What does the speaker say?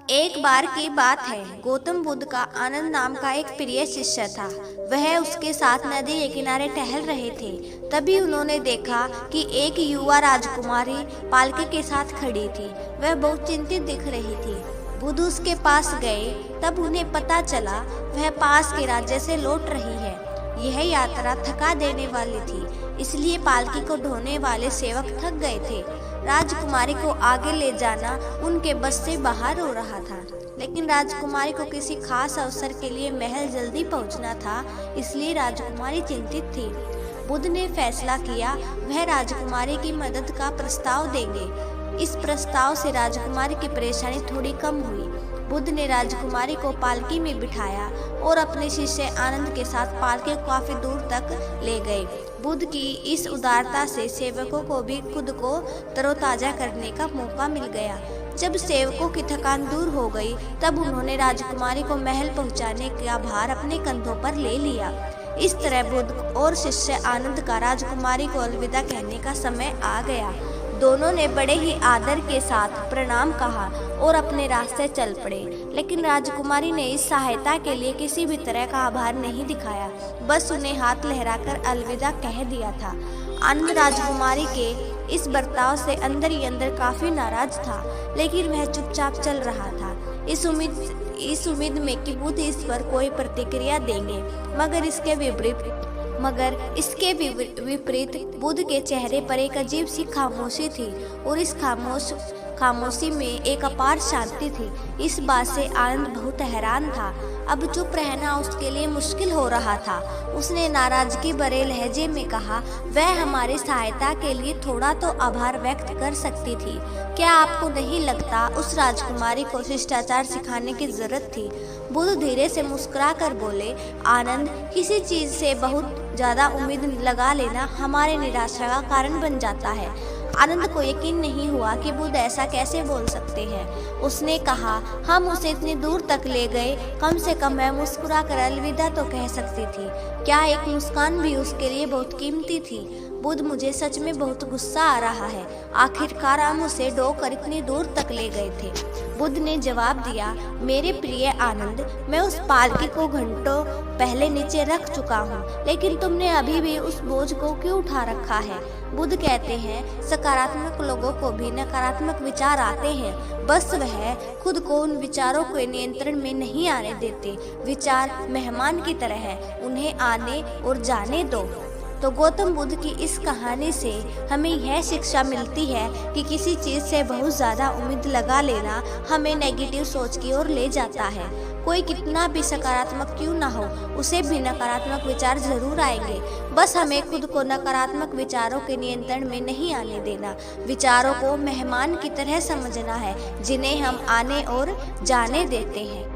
एक बार की बात है, गौतम बुद्ध का आनंद नाम का एक प्रिय शिष्य था। वह उसके साथ नदी के किनारे टहल रहे थे। तभी उन्होंने देखा कि एक युवा राजकुमारी पालकी के साथ खड़ी थी। वह बहुत चिंतित दिख रही थी। बुद्ध उसके पास गए, तब उन्हें पता चला वह पास के राज्य से लौट रही है। यह यात्रा थका देने वाली थी, इसलिए पालकी को ढोने वाले सेवक थक गए थे। राजकुमारी को आगे ले जाना उनके बस से बाहर हो रहा था, लेकिन राजकुमारी को किसी खास अवसर के लिए महल जल्दी पहुंचना था, इसलिए राजकुमारी चिंतित थी। बुद्ध ने फैसला किया वह राजकुमारी की मदद का प्रस्ताव देंगे। इस प्रस्ताव से राजकुमारी की परेशानी थोड़ी कम हुई। बुद्ध ने राजकुमारी को पालकी में बिठाया और अपने शिष्य आनंद के साथ पालकी को काफी दूर तक ले गए। बुद्ध की इस उदारता से सेवकों को भी खुद को तरोताजा करने का मौका मिल गया। जब सेवकों की थकान दूर हो गई, तब उन्होंने राजकुमारी को महल पहुंचाने का भार अपने कंधों पर ले लिया। इस तरह बुद्ध और शिष्य आनंद का राजकुमारी को अलविदा कहने का समय आ गया। दोनों ने बड़े ही आदर के साथ प्रणाम कहा और अपने रास्ते चल पड़े, लेकिन राजकुमारी ने इस सहायता के लिए किसी भी तरह का आभार नहीं दिखाया, बस उन्हें हाथ लहराकर अलविदा कह दिया था। आनंद राजकुमारी के इस बर्ताव से अंदर ही अंदर काफी नाराज था, लेकिन वह चुपचाप चल रहा था, इस उम्मीद में कि बुद्ध इस पर कोई प्रतिक्रिया देंगे। मगर इसके विपरीत बुद्ध के चेहरे पर एक अजीब सी खामोशी थी और इस खामोशी में एक अपार शांति थी। इस बात से आनंद बहुत हैरान था। अब चुप रहना उसके लिए मुश्किल हो रहा था। उसने नाराजगी भरे लहजे में कहा, वह हमारी सहायता के लिए थोड़ा तो आभार व्यक्त कर सकती थी। क्या आपको नहीं लगता उस राजकुमारी को शिष्टाचार सिखाने की जरूरत थी? बुद्ध धीरे से मुस्कुरा कर बोले, आनंद, किसी चीज से बहुत ज्यादा उम्मीद लगा लेना हमारे निराशा का कारण बन जाता है। आनंद को यकीन नहीं हुआ कि बुद्ध ऐसा कैसे बोल सकते हैं। उसने कहा, हम उसे इतनी दूर तक ले गए, कम से कम मैं मुस्कुरा कर अलविदा तो कह सकती थी। क्या एक मुस्कान भी उसके लिए बहुत कीमती थी? बुद्ध, मुझे सच में बहुत गुस्सा आ रहा है। आखिरकार हम उसे ढोकर इतनी दूर तक ले गए थे। बुद्ध ने जवाब दिया, मेरे प्रिय आनंद, मैं उस पालकी को घंटों पहले नीचे रख चुका हूँ, लेकिन तुमने अभी भी उस बोझ को क्यों उठा रखा है? बुद्ध कहते हैं, सकारात्मक लोगों को भी नकारात्मक विचार आते हैं, बस वह खुद को उन विचारों के नियंत्रण में नहीं आने देते। विचार मेहमान की तरह है, उन्हें आने और जाने दो। तो गौतम बुद्ध की इस कहानी से हमें यह शिक्षा मिलती है कि किसी चीज़ से बहुत ज़्यादा उम्मीद लगा लेना हमें नेगेटिव सोच की ओर ले जाता है। कोई कितना भी सकारात्मक क्यों ना हो, उसे भी नकारात्मक विचार जरूर आएंगे। बस हमें खुद को नकारात्मक विचारों के नियंत्रण में नहीं आने देना। विचारों को मेहमान की तरह समझना है, जिन्हें हम आने और जाने देते हैं।